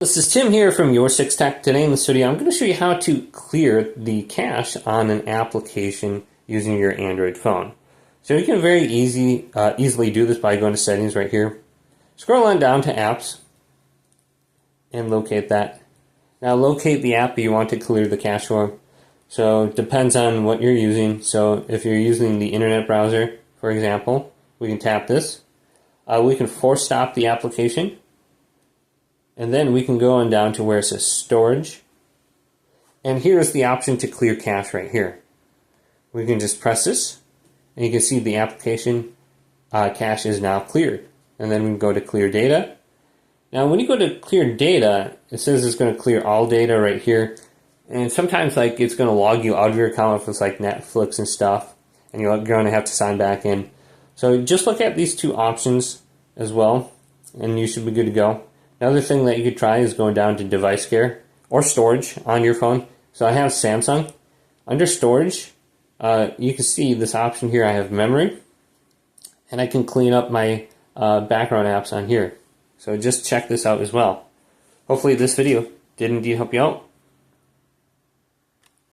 This is Tim here from YourSixTech. Today in this video I'm going to show you how to clear the cache on an application using your Android phone. So you can very easily do this by going to settings right here. Scroll on down to apps and locate that. Now locate the app that you want to clear the cache for. So it depends on what you're using. So if you're using the internet browser, for example, we can tap this. We can force stop the application. And then we can go on down to where it says storage. And here's the option to clear cache right here. We can just press this and you can see the application cache is now cleared. And then we can go to clear data. Now when you go to clear data, it says it's going to clear all data right here. And sometimes it's going to log you out of your account if it's like Netflix and stuff. And you're going to have to sign back in. So just look at these two options as well. And you should be good to go. Another thing that you could try is going down to device care or storage on your phone. So I have Samsung. Under storage, you can see this option here. I have memory, and I can clean up my background apps on here. So just check this out as well. Hopefully this video did indeed help you out.